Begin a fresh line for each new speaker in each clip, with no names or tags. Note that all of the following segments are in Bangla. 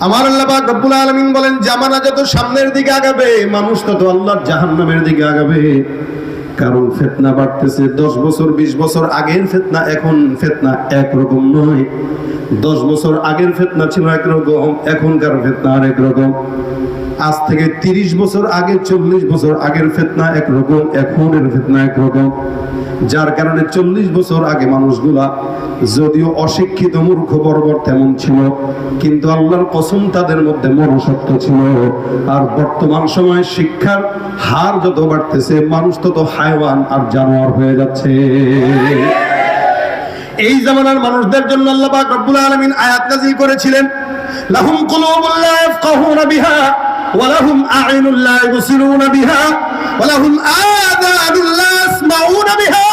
আমার আল্লাহ পাক রব্বুল আলামিন বলেন, জামানা যত সামনের দিকে আগাবে মানুষ তত আল্লাহর জাহান্নামের দিকে আগাবে। কারণ ফিতনা বাড়তেছে। 10 বছর 20 বছর আগের ফিতনা এখন ফিতনা একরকম নয়। 10 বছর আগের ফিতনা ছিল একরকম, এখনকার ফিতনা আরেক রকম। আজ থেকে 30 বছর আগে 40 বছর আগের ফিতনা একরকম, এখনের ফিতনা একরকম। যার কারণে 40 বছর আগে মানুষগুলা যদিও অশিক্ষিত মূর্খ বর্বর তেমন ছিল, কিন্তু আল্লাহর কসম তাদের মধ্যে মনুষ্যত্ব ছিল। আর বর্তমান সময়ে শিক্ষার হার যত বাড়তেছে মানুষ তত হায়ওয়ান আর জানোয়ার হয়ে যাচ্ছে। এই জামানার মানুষদের জন্য আল্লাহ পাক রব্বুল আলামিন আয়াত নাযিল করেছিলেন, লাহুম কুলুবুন লা ইয়াফকাহুনা বিহা ওয়া লাহুম আ'ইনুন লা ইবসিরুনা বিহা ওয়া লাহুম আযানুন লা ইয়াসমাউনা বিহা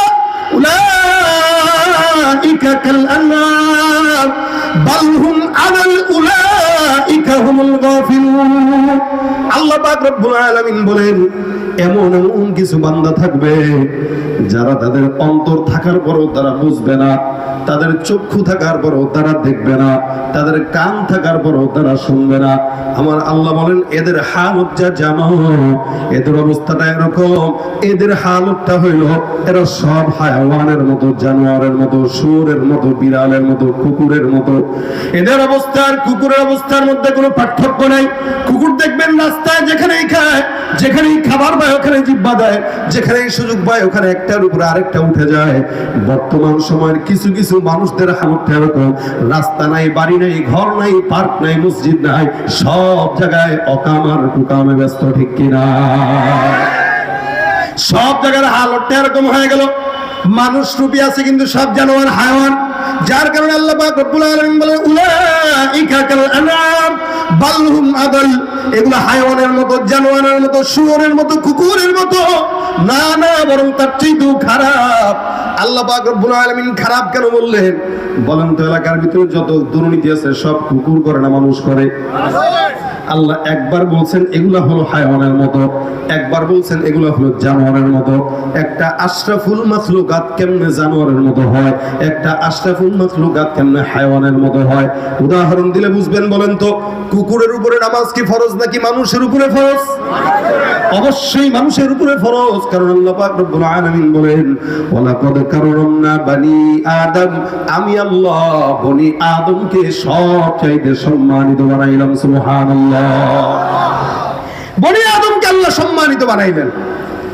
উলাইকা কাল আনআম বাল হুম আদাল উলাইকা হুমুল গাফিলুন। আল্লাহ পাক রব্বুল আলামিন বলেন, এমন এমন কিছু বান্দা থাকবে যারা তাদের অন্তর থাকার পরও তারা বুঝবে না, তাদের চক্ষু থাকার পরও তারা দেখবে না, তাদের কান থাকার পরও তারা শুনবে না। আমার আল্লাহ বলেন, এদের হালতটা জানো, এদের অবস্থাটা এরকম। এদের হালতটা হইল এরা সব হায়াওয়ানের মতো, জানোয়ারের মতো, শুয়োরের মতো, বিড়ালের মতো, কুকুরের মতো। এদের অবস্থা আর কুকুরের অবস্থার মধ্যে কোনো পার্থক্য নাই। কুকুর দেখবেন রাস্তায় যেখানেই খায়, যেখানেই খাবার পায় ওখানে জিহ্বা দেয়, যেখানেই সুযোগ পায় ওখানে একটার উপরে আরেকটা উঠে যায়। বর্তমান সময়ের কিছু কিছু মানুষদের হালতটা এরকম, রাস্তা নাই, বাড়ি নাই, ঘর নাই, পার্ক নাই, মসজিদ নাই, সব জায়গায় অকাম আর কুকামে ব্যস্ত, ঠিক কিনা? সব জায়গার হালতটা এরকম হয়ে গেল। মানুষ রূপী আছে কিন্তু সব জানোয়ার হায়াওয়ান। যার কারণে আল্লাহ পাক রব্বুল আলামিন বলেন, উলাইকা কাল আনআম বাল হুম আদাল। এগুলো হায়াওয়ানের মতো, জানোয়ারের মতো, শুয়োরের মতো, কুকুরের মতো না, না, বরং তার চেয়েও খারাপ। আল্লাহ পাক রব্বুল আলামিন খারাপ কেন বললেন বলেন তো? এলাকার ভিতরে যত দুর্নীতি আছে সব কুকুর করে না মানুষ করে? আল্লাহ একবার বলছেন এগুলা হলো হায়াওয়ানের মতো, একবার বলছেন এগুলা হলো জানোয়ারের মতো। একটা আশরাফুল মাখলুকাত কেমনে জানোয়ারের মতো হয়, একটা আশরাফুল মাখলুকাত কেমনে হায়াওয়ানের মতো হয়? উদাহরণ দিলে বুঝবেন। বলেন তো, কুকুরের উপরে নামাজ কি ফরজ নাকি মানুষের উপরে ফরজ? অবশ্যই মানুষের উপরে ফরজ। কারণ আল্লাহ পাক রব্বুল আলামিন বলেন, ওয়ালাকাদ কাররামনা বানি আদম, আমি আল্লাহ বনি আদমকে সবচাইতে সম্মানিত বানাইলাম। সুবহানাল্লাহ। বনি আদমকে আল্লাহ সম্মানিত বানাইলেন।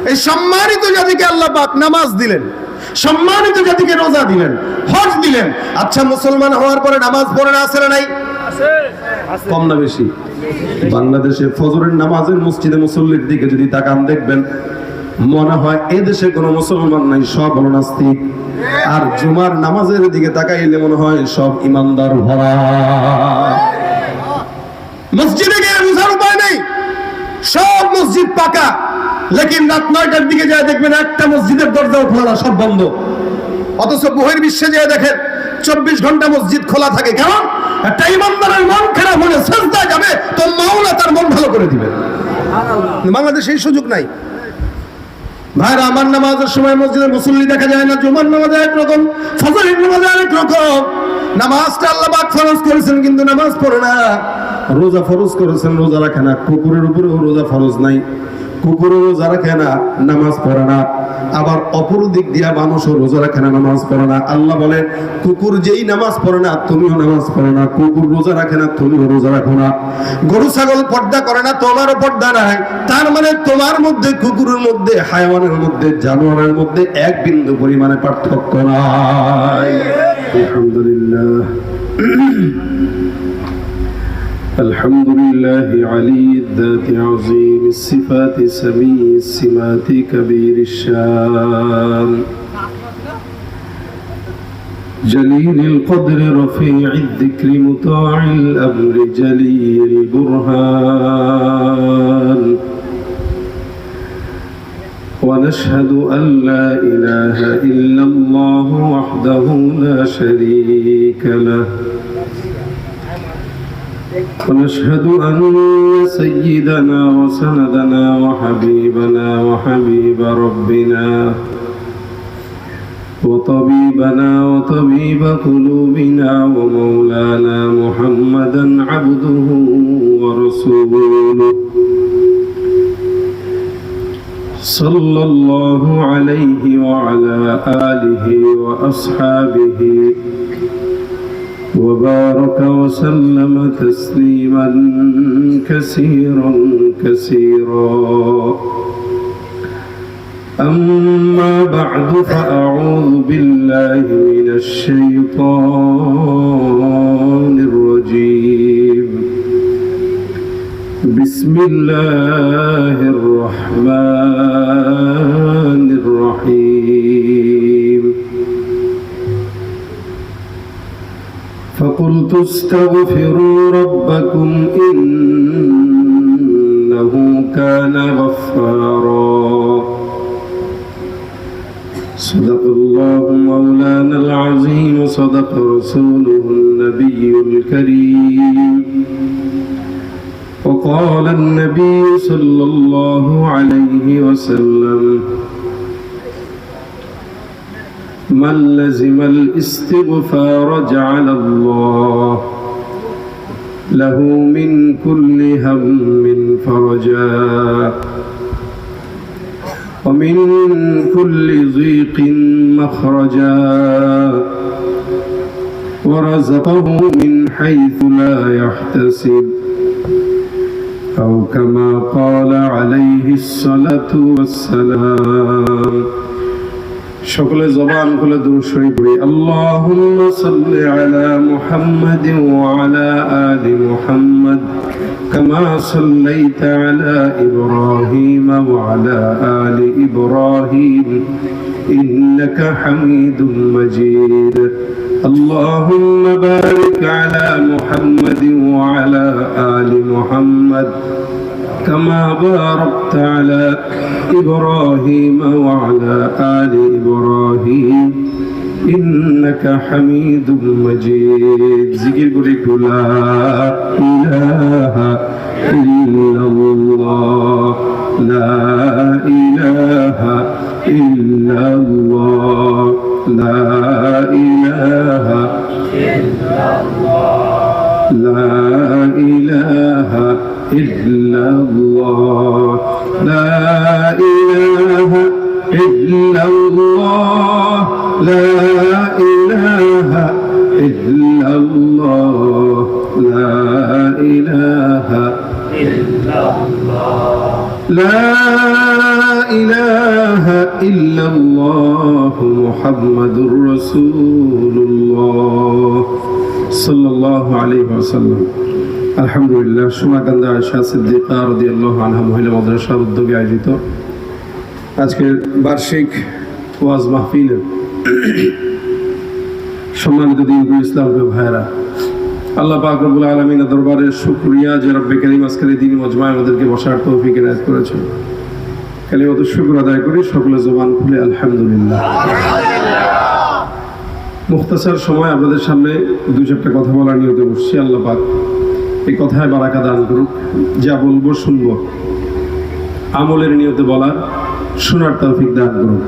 এই সম্মানিত জাতিকে আল্লাহ পাক নামাজ দিলেন, সম্মানিত জাতিকে রোজা দিলেন, হজ দিলেন। আচ্ছা, মুসলমান হওয়ার পরে নামাজ পড়ে না, আছে না নাই? কম না বেশি? বাংলাদেশে ফজরের নামাজের মসজিদে মুসল্লির দিকে যদি তাকান দেখবেন মনে হয় এদেশে কোনো মুসলমান নাই, সব হলো নাস্তিক। আর জুমার নামাজের দিকে তাকাইলে মনে হয় সব ইমানদার ভরা। মসজিদে গিয়ে বুঝার উপায় নেই, সব মসজিদ পাকা, লেকিন রাত 9টার দিকে যায় দেখবেন একটা মসজিদের দরজাও খোলা, সব বন্ধ। অথচ বহির্বিশ্বে যেয়ে দেখেন 24 ঘন্টা মসজিদ খোলা থাকে। কারণ একটা ইমানদারের মন খারাপ হলে সিজদায় যাবে তো মাওলা তার মন ভালো করে দিবে। বাংলাদেশে এই সুযোগ নাই। ভাইরা আমার, নামাজের সময় মসজিদে মুসল্লি দেখা যায় না। জুমার নামাজে একরকম, ফজরের নামাজে আরেক রকম। নামাজটা আল্লাহ পাক ফরজ করেছেন কিন্তু নামাজ পড়ে না। রোজা ফরজ করেছেন, রোজা রাখে না। কুকুরের উপরেও রোজা ফরজ নাই, কুকুরও রোজা রাখে না, নামাজ পড়ে না। আবার অপর দিক দিয়া মানুষও রোজা রাখে না, নামাজ পড়ে না। আল্লাহ বলে, কুকুর যেই নামাজ পড়ে না তুমিও নামাজ পড়ো না, কুকুর রোজা রাখে না তুমিও রোজা রাখো না, গরু ছাগল পর্দা করে না তোমারও পর্দা নাই। তার মানে তোমার মধ্যে, কুকুরের মধ্যে, হায়াওয়ানের মধ্যে, জানোয়ারের মধ্যে এক বিন্দু পরিমাণে পার্থক্য নাই। আলহামদুলিল্লাহ। الحمد لله علي الذات عظيم الصفات سميع السمات كبير الشان جليل القدر رفيع الذكر مطاع الأمر جليل البرهان ونشهد أن لا إله إلا الله وحده لا شريك له ونشهد أن سيدنا وسندنا وحبيبنا وحبيب ربنا
وطبيبنا وطبيب قلوبنا ومولانا محمدا عبده ورسوله صلى الله عليه وعلى آله وأصحابه وبارك وسلم تسليما كثيرا كثيرا. أما بعد فأعوذ بالله من الشيطان الرجيم. بسم الله الرحمن الرحيم. فقلت استغفروا ربكم إنه كان غفارا. صدق الله مولانا العظيم وصدق رسوله النبي الكريم. وقال النبي صلى الله عليه وسلم: من لزم الاستغفار جعل الله له من كل هم فرجا ومن كل ضيق مخرجا ورزقه من حيث لا يحتسب أو كما قال عليه الصلاة والسلام. সকলে জবান খুলে দুরূদ শরীফ পড়ি। আল্লাহুম্মা সাল্লি আলা মুহাম্মাদিন ওয়া আলা আলি মুহাম্মাদ কামা সাল্লাইতা আলা ইব্রাহিম ওয়া আলা আলি ইব্রাহিম ইন্নাকা হামিদুম মাজিদ। আল্লাহুম্মা বারিক আলা মুহাম্মাদিন ওয়া আলা আলি মুহাম্মাদ كما باركت على إبراهيم وعلى آل إبراهيم إنك حميد مجيد. ذكر قولك لا إله إلا الله لا إله إلا الله لا إله إلا الله لا إله إلا الله لا إله إلا الله لا إله إلا الله لا إله إلا الله لا إله إلا الله محمد رسول الله صلى الله عليه وسلم. আলহামদুলিল্লাহ। সোনাকান্দা আয়েশা সিদ্দিকা রাদিয়াল্লাহু আনহা মহিলা মাদ্রাসার উদ্যোগে আয়োজিত আজকের বার্ষিক ওয়াজ মাহফিলের সম্মানিত দিনগুলো ইসলামের ভাইরা, আল্লাহ পাক রব্বুল আলামিনের দরবারে শুকরিয়া যে রব্বে কারীম আজকের এই দিন মজমায় আমাদেরকে বসার তৌফিক এনায়েত করেছেন। কালিমাতুশ শুকর আদায় করি, সকলে জবান খুলে আলহামদুলিল্লাহ। মুখতাসার সময় আপনাদের সামনে দুই চারটা কথা বলার নিয়তে বসছি। আল্লাহ পাক এই কথায় বারাকা দান করুক। যা বলবো শুনবো, আমলের নিয়তে বলার, শোনার তৌফিক দান করুক।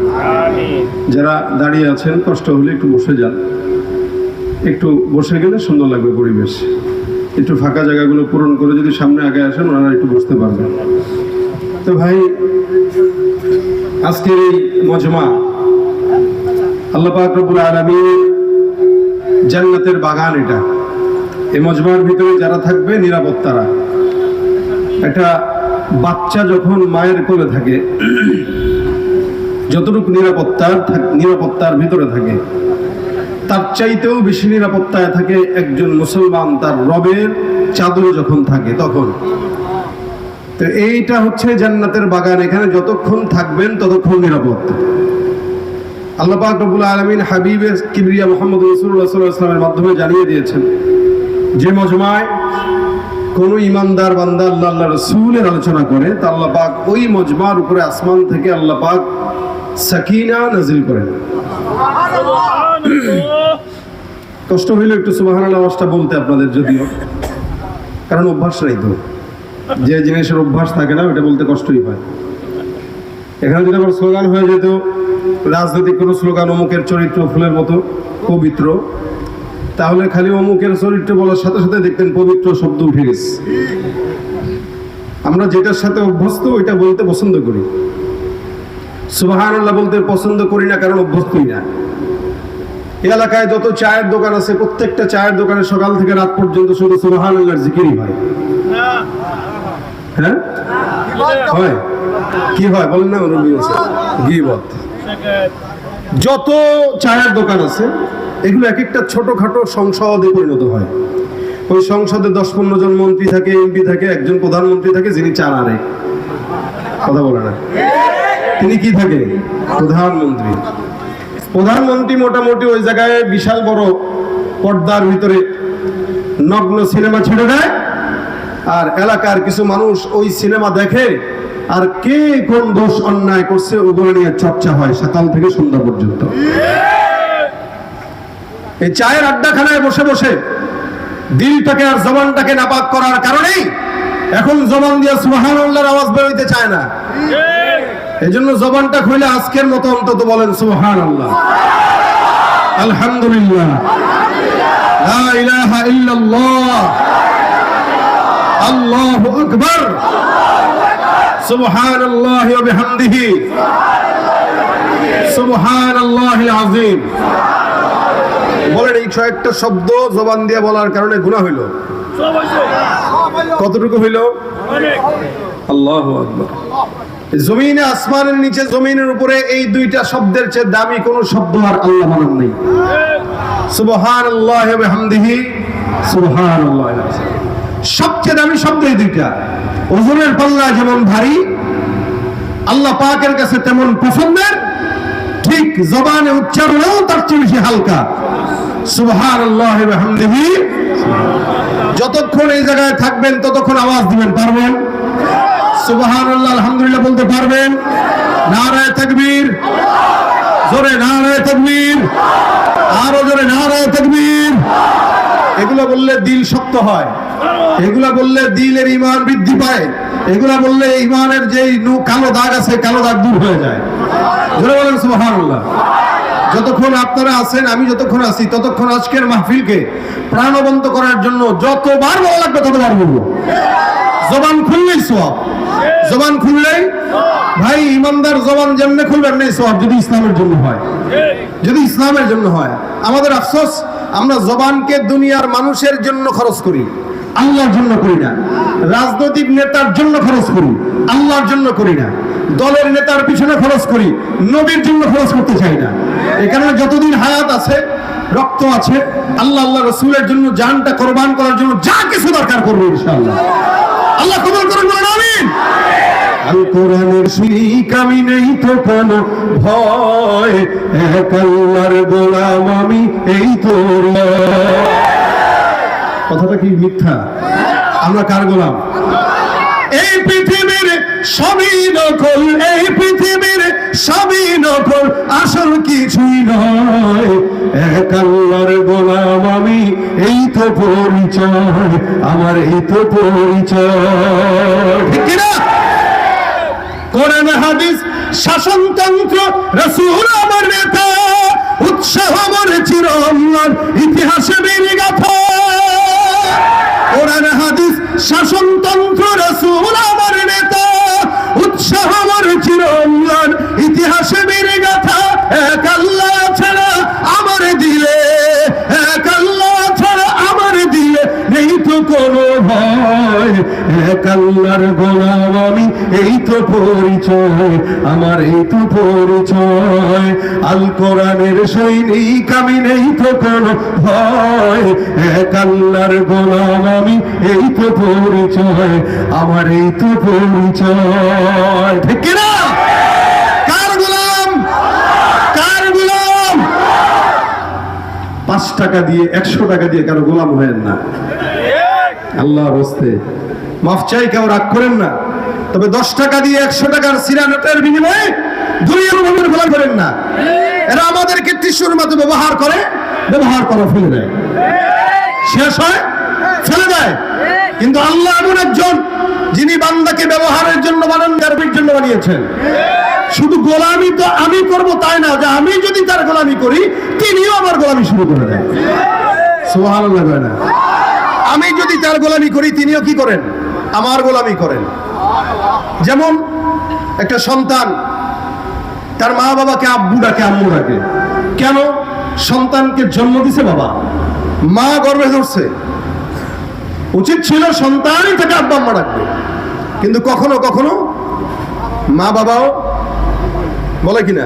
যারা দাঁড়িয়ে আছেন কষ্ট হলে একটু বসে যান, একটু বসে গেলে সুন্দর লাগবে পরিবেশ। একটু ফাঁকা জায়গাগুলো পূরণ করে যদি সামনে আগে আসেন ওনারা একটু বসতে পারবেন। তো ভাই, আজকের এই মজমা আল্লাহ পাক রব্বুল আলামিন জান্নাতের বাগান। এটা এই মজমার ভিতরে যারা থাকবে নিরাপত্তারা, একটা বাচ্চা যখন মায়ের কোলে থাকে যতটুকু নিরাপত্তার ভিতরে থাকে তার চাইতেও বেশি নিরাপত্তায় থাকে একজন মুসলমান তার রবের চাদরে যখন থাকে তখন। তো এইটা হচ্ছে জান্নাতের বাগান। এখানে যতক্ষণ থাকবেন ততক্ষণ নিরাপদ। আল্লাহ পাক রব্বুল আলামিন হাবিবে কিবরিয়া মুহাম্মদ রাসূলুল্লাহ সাল্লাল্লাহু আলাইহি ওয়াসাল্লামের মাধ্যমে জানিয়ে দিয়েছেন যে মজমায় কোন ইমানদার বান্দা আল্লাহর রাসূলের আলোচনা করে তা আল্লাহ পাক ওই মজমার উপরে আসমান থেকে আল্লাহ পাক সাকিনা নাযিল করেন। কষ্ট হইলো একটু সুবহানাল্লাহ আওয়াজটা বলতে আপনাদের, যদিও কারণ অভ্যাস নাই তো, যে জিনিসের অভ্যাস থাকে না ওটা বলতে কষ্টই হয়। এখানে যদি আমার স্লোগান হয়ে যেত রাজনৈতিক কোনো স্লোগান অমুকের চরিত্র ফুলের মতো পবিত্র, তাহলে খালি অমুকের চরিত্র বলার সাথে সাথে দেখতেন পবিত্র শব্দ উঠে গেছে। আমরা যেটার সাথে অভ্যস্ত ওইটা বলতে পছন্দ করি। সুবহানাল্লাহ বলতে পছন্দ করি না, কারণ অভ্যস্তই না। এই এলাকায় যত চায়ের দোকান আছে, প্রত্যেকটা চায়ের দোকানে সকাল থেকে রাত পর্যন্ত শুধু সুবহানাল্লাহর জিকিরই হয়। হ্যাঁ হয়, কি হয় বলেন না? গীবত। যত চায়ের দোকান আছে এগুলো এক একটা ছোটখাটো সংসদে পরিণত হয়। ওই সংসদে 10-15 জন মন্ত্রী থাকে, এমপি থাকে, একজন প্রধানমন্ত্রী থাকে, যিনি চা নাড়ে, কথা বলে না। তিনি কি থাকে? প্রধানমন্ত্রী। প্রধানমন্ত্রী মোটামুটি ওই জায়গায় বিশাল বড় পর্দার ভিতরে নগ্ন সিনেমা ছেড়ে দেয়, আর এলাকার কিছু মানুষ ওই সিনেমা দেখে, আর কে কোন দোষ অন্যায় করছে ওগুলো নিয়ে চর্চা হয় সকাল থেকে সন্ধ্যা পর্যন্ত। এই চায়ের আড্ডাখানায় বসে বসে দিলটাকে আর জবানটাকে নাপাক করার কারণেই এখন জবান দিয়ে সুবহানাল্লাহর আওয়াজ বেরোইতে চায় না। এই জন্য জবানটা খুলে আজকের মতো অন্তত বলেন সুবহানাল্লাহ, আলহামদুলিল্লাহ, লা ইলাহা ইল্লাল্লাহ, আল্লাহু আকবার, সুবহানাল্লাহি ওয়া বিহামদিহি, সুবহানাল্লাহিল আযীম। বলেন এই কয়েকটা শব্দ জবান দিয়ে বলার কারণে গুনাহ হইল? কতটুকু হইল? আল্লাহু আকবার। জমিনে আসমানের নিচে জমিনের উপরে এই দুইটা শব্দের চেয়ে দামি কোন শব্দ আর আল্লাহ মানেন নাই। সুবহানাল্লাহি ওয়া বিহামদিহি, সুবহানাল্লাহিল আযীম। সবচেয়ে দামি শব্দ এই দুইটা। ওজনের পাল্লা যেমন ভারী, আল্লাহ পাকের কাছে তেমন পছন্দের, ঠিক জবানে উচ্চারণেও তার চেয়ে বেশি হালকা। সুবহানাল্লাহি ওয়া বিহামদিহি। যতক্ষণ এই জায়গায় থাকবেন ততক্ষণ আওয়াজ দিবেন, পারবেন? সুবহানাল্লাহ, আলহামদুলিল্লাহ বলতে পারবেন? নারায়ে তাকবীর, জোরে নারায়ে তাকবীর, আরো জোরে নারায়ে তাকবীর। এগুলা বললে দিল শক্ত হয়, এগুলা বললে দিলের ঈমান বৃদ্ধি পায়, এগুলা বললে ঈমানের যে কালো দাগ আছে কালো দাগ দূর হয়ে যায়। জোরে বলেন সুবহানাল্লাহ। যতক্ষণ আপনারা আছেন, আমি যতক্ষণ আছি, ততক্ষণ আজকের মাহফিলকে প্রাণবন্ত করার জন্য যতবার বলা লাগবে ততবার বলবো। জবান খুললেই সওয়াব, জবান খুললেই ভাই ইমানদার জবান যেমনে খুলবেন না সওয়াব, যদি ইসলামের জন্য হয়, যদি ইসলামের জন্য হয়। আমাদের আফসোস, আমরা জবানকে দুনিয়ার মানুষের জন্য খরচ করি, আল্লাহর জন্য করি না। রাজনৈতিক নেতার জন্য খরচ করি, আল্লাহর জন্য করি না। দলের নেতার পিছনে খরচ করি, নবীর জন্য খরচ করতে চাই না। এই কারণে যতদিন হায়াত আছে, রক্ত আছে, আল্লাহ আল্লাহ রাসূলের জন্য জানটা কোরবান করার জন্য যা কিছু দরকার করবো ইনশাআল্লাহ। আল্লাহ কবুল করুন, বলেন আমিন। আল কোরআনের শিখ আমি নেই তো কোনো ভয়, এক আল্লাহর গোলাম আমি, এই তো। কথাটা কি মিথ্যা? আমরা কার গোলাম? এই পৃথিবীর সবই নকল, এই পৃথিবীর সবই নকল, আসল কিছুই নয়, এক আল্লাহর গোলাম আমি, এই তো পরিচয় আমার, এই তো পরিচয়। ঠিক কি না? কোরআন হাদিস শাসনতন্ত্র, রাসূল আমার নেতা, উৎসাহ আমার চিরন্তন, ইতিহাসে বীর গাথা। কোরআন হাদিস শাসনতন্ত্র, রাসূল আমার নেতা, উৎসাহ আমার চিরন্তন, ইতিহাসে বীর গাথা। এক আল্লাহ ছাড়া আমার দিলে, এক আল্লাহ ছাড়া আমার দিলে নেই তো কোনো ভয়, এক আল্লাহর গোলাম আমি, এই তো পরিচয় আমার, এই তো পরিচয়। আল কোরআনের সৈনিক আমি, নেই তো কোনো ভয়, এক আল্লাহর গোলাম আমি, এই তো পরিচয় আমার, এই তো পরিচয়। ঠিক কি না? কার গোলাম? কার গোলাম? 5 টাকা দিয়ে 100 টাকা দিয়ে কারো গোলাম হয়েন না, আল্লাহর হস্তে মাফ চাই, কেউ রাগ করেন না। তবে 10 টাকা দিয়ে 100 টাকার সিরানটের বিনিময়ে দুনিয়ার গোলামের গোলাম করেন না। এরা আমাদেরকে টিস্যুর মতো ব্যবহার করে, ব্যবহার করে ফেলে দেয়, শেষ হয় ফেলে দেয়। কিন্তু আল্লাহ এমন একজন, যিনি বান্দাকে ব্যবহারের জন্য বানান, গার্বির জন্য বানিয়েছেন।
শুধু গোলামি তো আমি করব তাই না, যে আমি যদি তার গোলামি করি তিনিও আমার গোলামি শুরু করে দেন। সুবহানাল্লাহ। না, আমি যদি তার গোলামি করি তিনিও কি করেন? আমার গোলামি করেন। যেমন একটা সন্তান তার মা বাবাকে আব্বু ডাকে, আম্মু ডাকে। কেন? সন্তানকে জন্ম দিছে বাবা, মা গর্ভে ধরছে, উচিত ছিল সন্তানই তাকে আব্বা আম্মা ডাকবে। কিন্তু কখনো কখনো মা বাবাও বলে কিনা,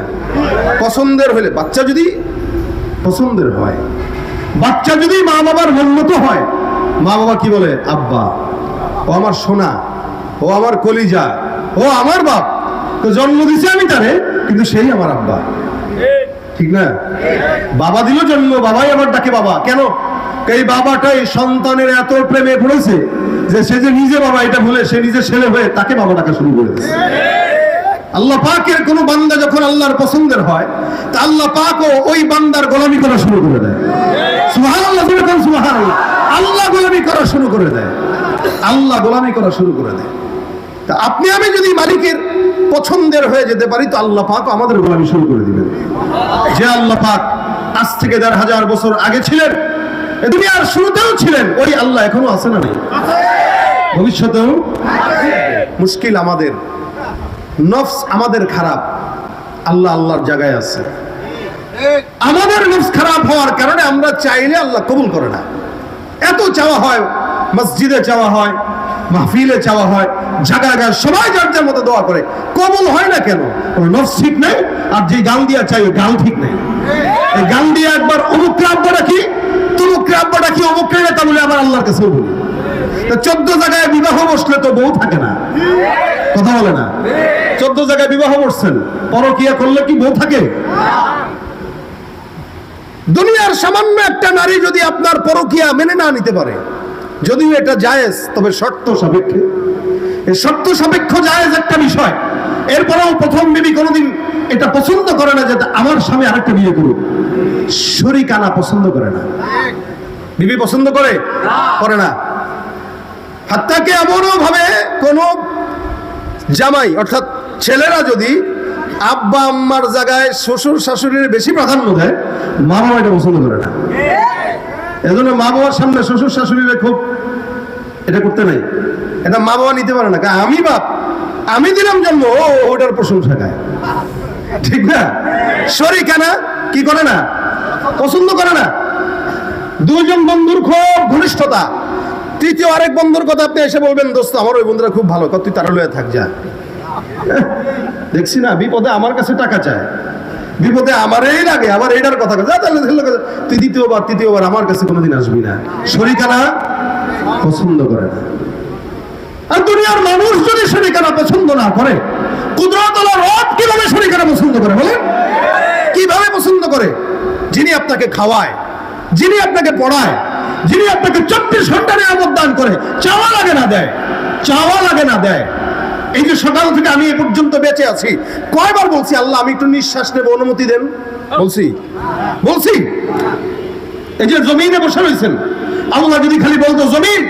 পছন্দের হলে, বাচ্চা যদি পছন্দের হয়, বাচ্চা যদি মা বাবার মন মতো হয়, মা বাবা কি বলে? আব্বা, ও আমার সোনা, ও আমার কলিজা, ও আমার বাপ। তো জন্ম দিছে আমি তারে, কিন্তু সেই আমার আব্বা, ঠিক না? বাবা দিল জন্ম, বাবাই আবার ডাকে বাবা। কেন? এই বাবাটাই সন্তানের এত প্রেমে পড়েছে যে সে যে নিজে বাবা এটা ভুলে সে নিজে ছেলে হয়ে তাকে বাবা ডাকা শুরু করে দিয়েছে। আল্লাহ পাকের কোন বান্দা যখন আল্লাহর পছন্দের হয়, তা আল্লাহ পাকও ওই বান্দার গোলামি করা শুরু করে দেয়। সুবহানাল্লাহ, সুবহানাল্লাহ। আল্লাহ গোলামি করা শুরু করে দেয়, আল্লাহ গোলামি করা শুরু করে দেয়। তা আপনি আমি যদি মালিকের পছন্দের হয়ে যেতে পারি, তো আল্লাহ পাক আমাদের গোলামি শুরু করে দিবেন। যে আল্লাহ পাক আজ থেকে ১,৫০০ বছর আগে ছিলেন, দুনিয়ার শুরুতেও ছিলেন, ওই আল্লাহ এখনো আছে না? নেই? ভবিষ্যতেও। মুশকিল আমাদের, নফস আমাদের খারাপ, আল্লাহ আল্লাহর জায়গায় আছে। আমাদের নফস খারাপ হওয়ার কারণে আমরা চাইলে আল্লাহ কবুল করে না। এত চাওয়া হয়, মসজিদে চাওয়া হয়, মাহফিলে চাওয়া হয়, জায়গা জায়গায় সবাই যার যার মতো দোয়া করে, কবুল হয় না কেন? ওই নফস ঠিক নেই, আর যে গাল দিয়া চাই ওই গাল ঠিক নেই। এই গাল দিয়ে একবার অমুককে আব্বা ডাকি, তমুককে আব্বা ডাকি, অমুককে তা বলে আবার আল্লাহর কাছে বলি। 14 জায়গায় বিবাহ বসলে তো বউ থাকে না, কথা বলে না? 14 জায়গায় বিবাহ বসছেন, পরকিয়া করলে কি বউ থাকে? দুনিয়ার সামান্য একটা নারী যদি আপনার পরকিয়া মেনে না নিতে পারে, যদিও এটা জায়েজ, তবে শর্ত সাপেক্ষে। এই শর্ত সাপেক্ষ জায়েজ একটা বিষয়। এরপরেও প্রথম বিবি কোনোদিন এটা পছন্দ করে না যে আমার স্বামী আরেকটা বিয়ে করুক। শরিকানা পছন্দ করে না। বিবি পছন্দ করে? করে না। হাত্তাকে এমনও ভাবে কোন জামাই অর্থাৎ ছেলেরা যদি আব্বা আম্মার জায়গায় শ্বশুর শাশুড়ির বেশি প্রাধান্য দেয়, মা বাবা এটা পছন্দ করে না। এজন্য মা বাবার সামনে শ্বশুর শাশুড়িরা খুব এটা করতে নাই, এটা মা বাবা নিতে পারে না। আমি বাপ, আমি দিলাম জন্ম, ওটার প্রশংসা গায়, ঠিক না? শরিকানা কি করে না? পছন্দ করে না। দুইজন বন্ধুর খুব ঘনিষ্ঠতা, তৃতীয় আরেক বন্ধুর কথা আপনি এসে বলবেন, দোস্ত আমার ওই বন্ধুরা খুব ভালো, তুই তারা লয়ে থাক, যা। দেখছি না, বিপদে আমার কাছে টাকা চায়, বিপদে আমারই লাগে, আবার এইটার কথা যা, তাহলে তুই দ্বিতীয়বার তৃতীয়বার আমার কাছে কোনোদিন আসবি না। শরিকানা পছন্দ করে না। আর দুনিয়ার মানুষ যদি শরিকানা পছন্দ না করে, কুদরতুল্লাহ রব কিভাবে শরিকানা পছন্দ করে বলেন? কিভাবে পছন্দ করে? যিনি আপনাকে খাওয়ায়, যিনি আপনাকে পড়ায়, যিনি আপনাকে 24 ঘন্টা নিয়ামত দান করে, চাওয়া লাগে না দেয়, চাওয়া লাগে না দেয়। এই যে সকাল থেকে আমি এ পর্যন্ত বেঁচে আছি, কয়বার বলছি আল্লাহ আমি একটু নিঃশ্বাস নেব, অনুমতি দেন? বলছি। এই যে জমিনে বসে রয়েছেন, আল্লাহ যদি খালি বলতো জমিন,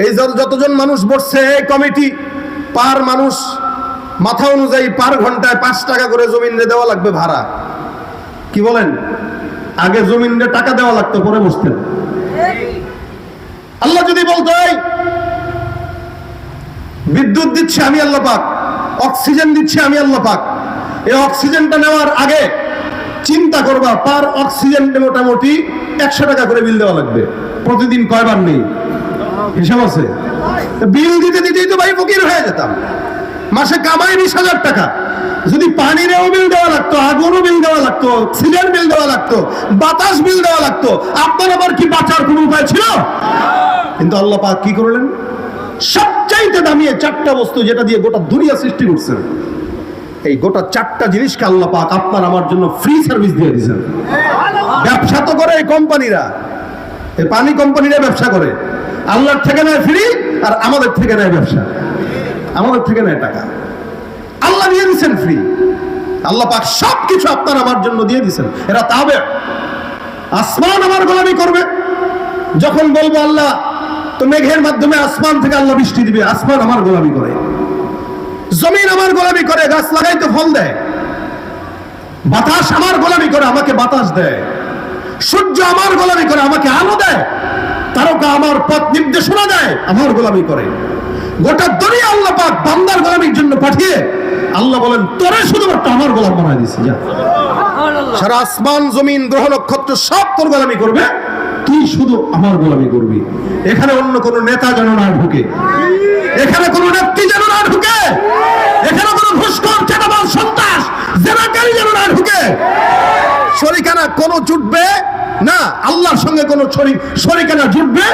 এই যতজন মানুষ বসছে এই কমিটি, পার মানুষ মাথা অনুযায়ী পার ঘন্টায় 5 টাকা করে জমিনে দেওয়া লাগবে ভাড়া, কি বলেন? আগে জমিনে টাকা দেওয়া লাগতো, পরে বসতেন। আল্লাহ যদি বলতো এই বিদ্যুৎ দিচ্ছে আমি আল্লাহ পাক, অক্সিজেন দিচ্ছে আমি আল্লাহ পাক, এই অক্সিজেনটা নেওয়ার আগে চিন্তা করবা পার অক্সিজেন মোটামুটি 100 টাকা করে বিল দেওয়া লাগবে, প্রতিদিন কয়বার নেই হিসাব আছে? বিল দিতে দিতেই তো ভাই ফকির হয়ে যেতাম। মাসে কামাই 20,000 টাকা, যদি পানিরও বিল দেওয়া লাগতো, আগুনও বিল দেওয়া লাগতো, অক্সিজেন বিল দেওয়া লাগতো, বাতাস বিল দেওয়া লাগতো, আপনার আবার কি বাঁচার কোনো উপায় ছিল? কিন্তু আল্লাহ পাক কি করলেন? সবচাইতে দামি 4টা বস্তু যেটা দিয়ে গোটা দুনিয়া সৃষ্টি করছেন, এই গোটা 4টা জিনিসকে আল্লাহ পাক আপনার আমার জন্য ফ্রি সার্ভিস দিয়ে দিয়েছেন। ব্যবসা তো করে এই কোম্পানিরা, এই পানি কোম্পানিরা ব্যবসা করে, আল্লাহর থেকে নেয় ফ্রি, আর আমাদের থেকে নেয় ব্যবসা, আমাদের থেকে নেয় টাকা। আল্লাহ দিয়ে দিচ্ছেন ফ্রি, আল্লাহ পাক সবকিছু আপনার আমার জন্য দিয়ে দিচ্ছেন। এরা তাবে, আসমান আমার গোলামি করবে। যখন বলবো আল্লাহ তো মেঘের মাধ্যমে আসমান থেকে আল্লাহ বৃষ্টি দিবে, আসমান আমার গোলামি করে। জমিন আমার গোলামি করে, গাছ লাগাইতে ফল দেয়। বাতাস আমার গোলামি করে, আমাকে বাতাস দেয়। সূর্য আমার গোলামি করে, আমাকে আলো দেয়। তারকা আমার পথ নির্দেশনা দেয়, আমার গোলামি করে। গোটা দুনিয়া আল্লাহ পাক বান্দার গোলামির জন্য পাঠিয়ে আল্লাহ বলেন তোরে শুধুমাত্র আমার গোলাম বানায় দিয়েছি। যা, সারা আসমান জমিন গ্রহ নক্ষত্র সব তোর গোলামি করবে, তুই শুধু আমার গোলামি করবি। এখানে অন্য কোন নেতা যেন না ঢুকে, এখানে কোন নেত্রী যেন না ঢুকে, এখানে কোন ঘুষখোর চেটাবাজ সন্ত্রাস জেনাকারী যেন না ঢুকে। শরিকানা কোন জুটবে না, আল্লাহর সঙ্গে কোন শরিকানা জুটবে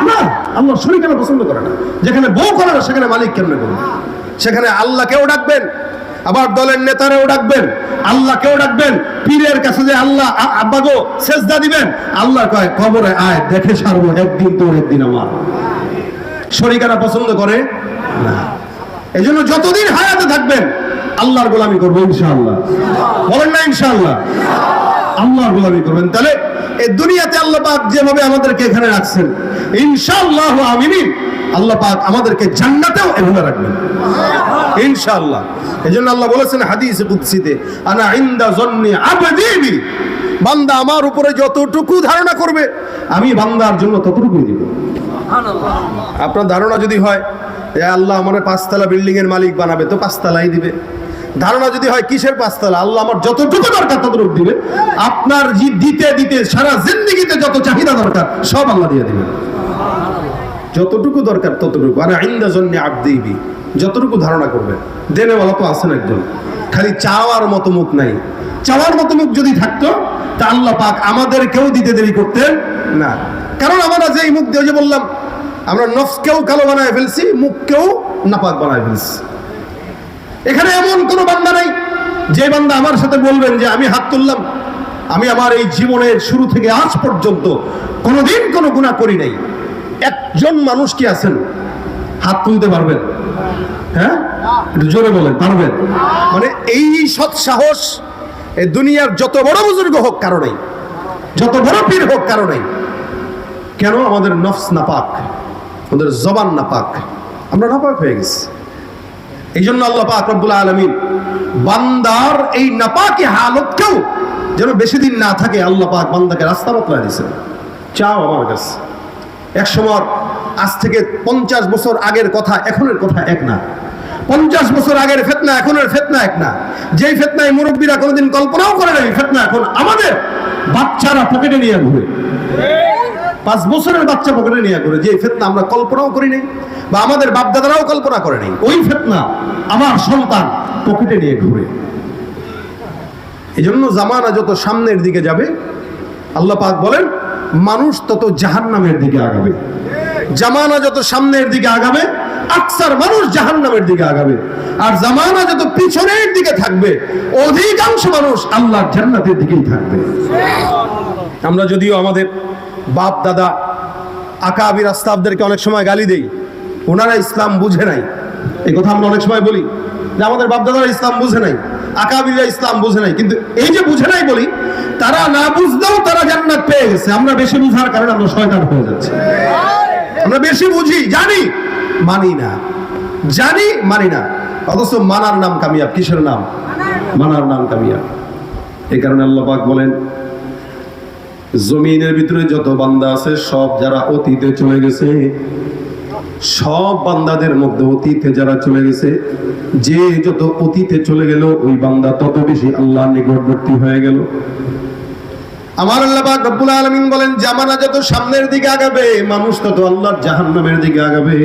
না। আল্লাহ শরিকানা পছন্দ করে না। যেখানে বউ করে না সেখানে মালিক কেমনে করবে? সেখানে আল্লাহকেও ডাকবেন, আবার দলের নেতারাও ডাকবেন, আল্লাহকেও ডাকবেন। পীরের কাছে যে আল্লাহ আব্বা গো সেজদা দিবেন, আল্লাহ কয় কবরে আয় দেখে সারবো, একদিন তোর একদিন আমার। শরিকানা পছন্দ করে না। এই জন্য যতদিন হায়াতে থাকবেন আল্লাহর গোলামি করবো ইনশাআল্লাহ। বলেন না ইনশাআল্লাহ? আল্লাহর গোলামি করবেন। তাহলে এই দুনিয়াতে আল্লাহ পাক যেভাবে আমাদেরকে এখানে রাখছেন, ইনশাআল্লাহ আমিন, আল্লাহ পাক আমাদেরকে জান্নাতেও এভাবে রাখবেন ইনশাআল্লাহ। এজন্য আল্লাহ বলেছেন হাদিসে কুদসিতে, আনা ইনদা যন্নি আবদি বি, বান্দা আমার উপরে যতটুকু ধারণা করবে আমি বান্দার জন্য ততটুকুই দিব। সুবহানাল্লাহ। আপনার ধারণা যদি হয় যে আল্লাহ আমারে 5 তলা বিল্ডিং এর মালিক বানাবে, তো 5 তলাই দিবে। ধারণা যদি হয় কিসের 5 তলা, আল্লাহ আমার যতটুকু দরকার ততটুকু দিবে। আপনার দিতে দিতে সারা জিন্দেগিতে যত চাহিদা দরকার সব আল্লাহ দিয়ে দিবেন। যতটুকু দরকার ততটুকু। আর ইনদা যন্নি আবদি বি, যতটুকু ধারণা করবেন। দেনে বলা তো আছেন একজন, খালি চাওয়ার মতো মুখ নাই। চাওয়ার মতো মুখ যদি থাকতো তা আল্লাহ পাক আমাদেরকেও দিতে দেরি করতেন না। কারণ আমরা যে মুখ দিয়ে যে বললাম, আমরা নফসকেও কালো বানায় ফেলছি, মুখকেও নাপাক বানায় ফেলছি। এখানে এমন কোন বান্দা নাই যে বান্দা আমার সাথে বলবেন যে আমি হাত তুললাম, আমি আমার এই জীবনের শুরু থেকে আজ পর্যন্ত কোনোদিন কোনো গুনাহ করি নাই। একজন মানুষ কি আছেন হাত তুলতে পারবেন? হ্যাঁ, জোরে বলেন পারবেন? মানে এই সৎ সাহস এই দুনিয়ার যত বড় বুজুর্গ হোক কারো নেই, যত বড় পীর হোক কারো নেই। কেন? আমাদের নফস নাপাক, আমাদের জবান নাপাক, আমরা নাপাক হয়ে গেছি। এই জন্য আল্লাহ পাক রব্বুল আলামিন বান্দার এই নাপাকি হালতকেও যেন বেশি দিন না থাকে, আল্লাহ পাক বান্দাকে রাস্তা বদলে দিয়েছেন। চাও আমার কাছে। এক সময় আজ থেকে 50 বছর আগের কথা এখনের কথা এক না। 50 বছর আগের ফিতনা এখনের ফিতনা এক না। যেই ফিতনায় মুরব্বীরা কোনোদিন কল্পনাও করে নাই, ফিতনা এখন আমাদের বাচ্চারা পকেটে নিয়ে ঘুরে। 5 বছরের বাচ্চা পকেটে নিয়ে ঘুরে। যে ফিতনা আমরা কল্পনাও করি নাই, বা আমাদের বাপদাদারাও কল্পনা করে নাই, ওই ফিতনা আমার সন্তান পকেটে নিয়ে ঘুরে। এই জন্য জামানা যত সামনের দিকে যাবে, আল্লাহ পাক বলেন মানুষ তত জাহান্নামের দিকে আগাবে। জামানা যত সামনের দিকে আগাবে, আকসার মানুষ জাহান্নামের দিকে আগাবে। আর জামানা যত পিছনের দিকে থাকবে, অধিকাংশ মানুষ আল্লাহর জান্নাতের দিকেই থাকবে। আমরা যদিও আমাদের বাপ দাদা আকাবির আসতাবদেরকে অনেক সময় গালি দেই, ওনারা ইসলাম বুঝে নাই। এই কথা আমরা অনেক সময় বলি যে আমাদের বাপ দাদারা ইসলাম বুঝে নাই, আকাবিরা ইসলাম বুঝে নাই। কিন্তু এই যে বুঝে নাই বলি, তারা না বুঝলেও তারা জান্নাত পেয়ে গেছে। আমরা বেশি বুঝার কারণে আমরা শয়তান হয়ে যাচ্ছি। আমরা বেশি বুঝি, জানি, মানি না, জানি মানি না, অথচ মানার নাম কামিয়াব। কিসের নাম? মানার নাম কামিয়াব। এই কারণে আল্লাহ পাক বলেন জমিনের ভিতরে যত বান্দা আছে সব যারা অতীতে চলে গেছে, সব বান্দাদের মধ্যে অতীতে যারা চলে গেছে, যে যত অতীতে চলে গেল ওই বান্দা তত বেশি আল্লাহর নিকটবর্তী হয়ে গেল। আমার আল্লাহ পাক রব্বুল আলামিন বলেন জামানা যত সামনের দিকে আগাবে, মানুষ তত আল্লাহর জাহান্নামের দিকে আগাবে।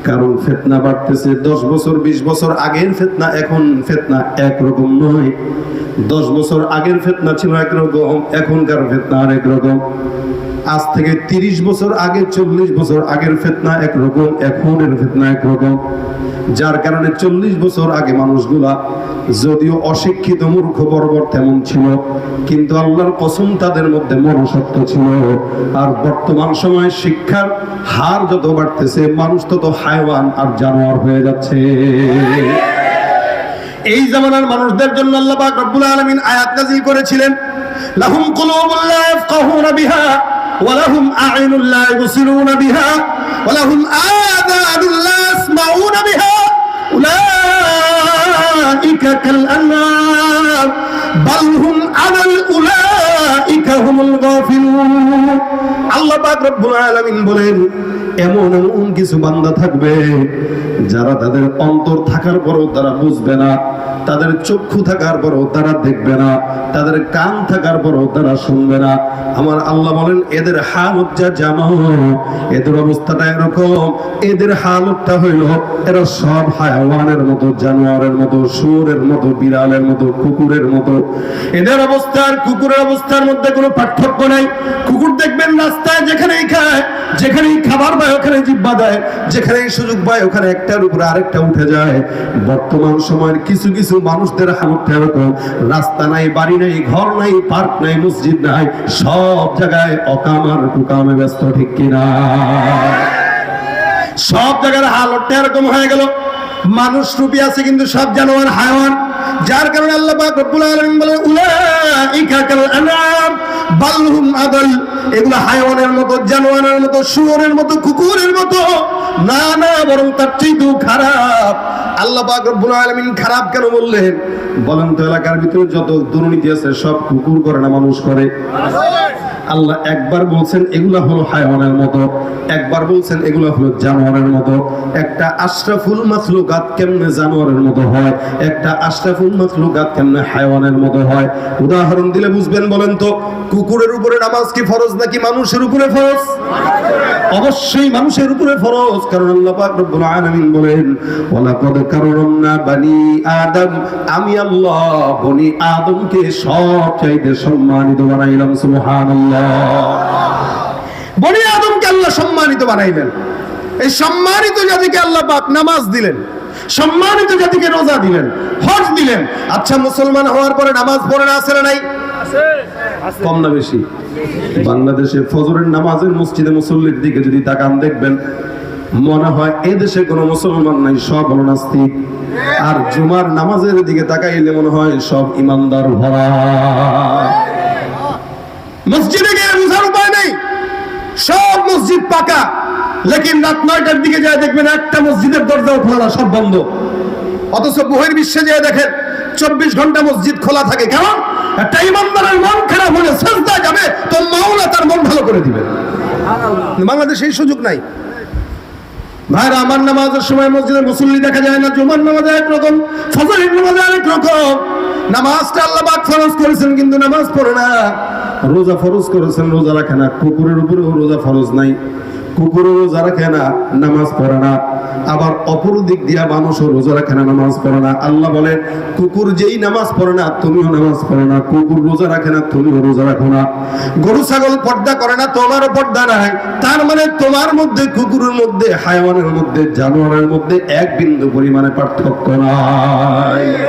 কারণ ফিতনা বাড়তেছে। 10 বছর 20 বছর আগের ফিতনা এখন ফিতনা একরকম নয়। 10 বছর আগের ফিতনা ছিল একরকম, এখনকার ফিতনা আরেক রকম। আজ থেকে 30 বছর আগে 40 বছর আগের ফিতনা একরকম, এখনের ফিতনা একরকম। যার কারণে 40 বছর আগে মানুষগুলা যদিও অশিক্ষিত মূর্খ বর্বর তেমন ছিল, কিন্তু আল্লাহর কসম তাদের মধ্যে মনসত্ব ছিল। আর বর্তমান সময়ে শিক্ষার হার যত বাড়তেছে, মানুষ তত হায়ওয়ান আর জানোয়ার হয়ে যাচ্ছে। এই জামানার মানুষদের জন্য আল্লাহ পাক রব্বুল আলামিন আয়াত নাযিল করেছিলেন, লাহুম কুলুবুন লা ইয়াফকাহুনা বিহা ওয়া লাহুম আ'ইনুন লা ইবসিরুনা বিহা ওয়া লাহুম আযানুন লা ইয়াসমাউনা বিহা উলাইকা
পাক রব্বুল আলামিন বলেন এমন এমন কিছু বান্দা থাকবে যারা তাদের অন্তর থাকার পরও তারা বুঝবে না, তাদের চক্ষু থাকার পরও তারা দেখবে না, তাদের কান থাকার পরও তারা শুনবে না। আমার আল্লাহ বলেন এদের হালতটা জানো, এদের অবস্থাটা এরকম, এদের হালতটা হইল এরা সব হায়াওয়ানের মতো, জানোয়ারের মতো, শুয়োরের মতো, বিড়ালের মতো, কুকুরের মতো। এদের অবস্থার কুকুরের অবস্থার মধ্যে কোনো পার্থক্য নাই। কুকুর দেখবেন রাস্তায় যেখানেই খায়, যেখানেই খাবার পায় ওখানে জিহ্বা দেয়, যেখানেই সুযোগ পায় ওখানে একটার উপরে আরেকটা উঠে যায়। বর্তমান সময়ের কিছু কিছু মানুষদের হালতটা এরকম, রাস্তা নাই, বাড়ি নাই, ঘর নাই, পার্ক নাই, মসজিদ নাই, সব জায়গায় অকাম আর কুকামে ব্যস্ত, ঠিক কিনা? সব জায়গার হালতটা এরকম হয়ে গেল। মানুষ রূপী আছে কিন্তু সব জানোয়ার হায়াওয়ান। যার কারণে আল্লাহ পাক রব্বুল আলামিন বলেন উলাইকা কাল আনআম বাল হুম আদাল, এগুলো হায়াওয়ানের মতো, জানোয়ারের মতো, শুয়োরের মতো, কুকুরের মতো না, না, বরং তার চেয়েও খারাপ। আল্লাহ পাক রব্বুল আলামিন খারাপ কেন বললেন বলেন তো? এলাকার ভিতরে যত দুর্নীতি আছে সব কুকুর করে না মানুষ করে? আল্লাহ একবার বলছেন এগুলা হলো হায়াওয়ানের মতো, একবার বলছেন এগুলা হলো জানোয়ারের মতো। একটা আশরাফুল মাখলুকাত কেমনে জানোয়ারের মতো হয়, একটা আশরাফুল মাখলুকাত কেমনে হায়াওয়ানের মতো হয়? উদাহরণ দিলে বুঝবেন। বলেন তো, কুকুরের উপরে নামাজ কি ফরজ নাকি মানুষের উপরে ফরজ? অবশ্যই মানুষের উপরে ফরজ, কারণ আল্লাহ পাক রব্বুল আলামিন বলেন ওয়ালাকাদ কাররামনা বানি আদম, আমি আল্লাহ বনি আদমকে সবচাইতে সম্মানিত বানাইলাম। সুবহানাল্লাহ। বনি আদমকে আল্লাহ সম্মানিত বানাইলেন। এই সম্মানিত জাতিকে আল্লাহ পাক নামাজ দিলেন, সম্মানিত জাতিকে রোজা দিলেন, হজ দিলেন। আচ্ছা, মুসলমান হওয়ার পরে নামাজ পড়ে না আছে না নাই? কম না বেশি? বাংলাদেশে ফজরের নামাজের মসজিদে মুসল্লির দিকে যদি তাকান দেখবেন মনে হয় এ দেশে কোনো মুসলমান নাই, সব হলো নাস্তিক। আর জুমার নামাজের দিকে তাকাইলে মনে হয় সব ইমানদার ভরা। মসজিদে গিয়ে বুঝার উপায় নেই, সব মসজিদ পাকা, লেকিন রাত 9টার দিকে যায় দেখবেন একটা মসজিদের দরজাও খোলা, সব বন্ধ। অথচ বহির্বিশ্বে যায় দেখেন 24 ঘন্টা মসজিদ খোলা থাকে। কারণ একটা ইমানদারের মন খারাপ হলে সিজদায় যাবে তো মাওলা তার মন ভালো করে দিবে। বাংলাদেশে এই সুযোগ নাই। ভাইরা আমার, নামাজের সময় মসজিদে মুসল্লি দেখা যায় না। জুমার নামাজে একরকম, ফজরের নামাজে আরেক রকম। নামাজটা আল্লাহ পাক ফরজ করেছেন কিন্তু নামাজ পড়ে না। রোজা ফরজ করেছেন, রোজা রাখে না। কুকুরের উপরেও রোজা ফরজ নাই, কুকুরও রোজা রাখে না, নামাজ পড়ে না। আবার অপর দিক দিয়া মানুষও রোজা রাখে না, নামাজ পড়ে না। আল্লাহ বলে কুকুর যেই নামাজ পড়ে না তুমিও নামাজ পড়ো না, কুকুর রোজা রাখে না তুমিও রোজা রাখো না, গরু ছাগল পর্দা করে না তোমারও পর্দা নাই। তার মানে তোমার মধ্যে, কুকুরের মধ্যে, হায়াওয়ানের মধ্যে, জানোয়ারের মধ্যে এক বিন্দু পরিমাণে পার্থক্য নাই।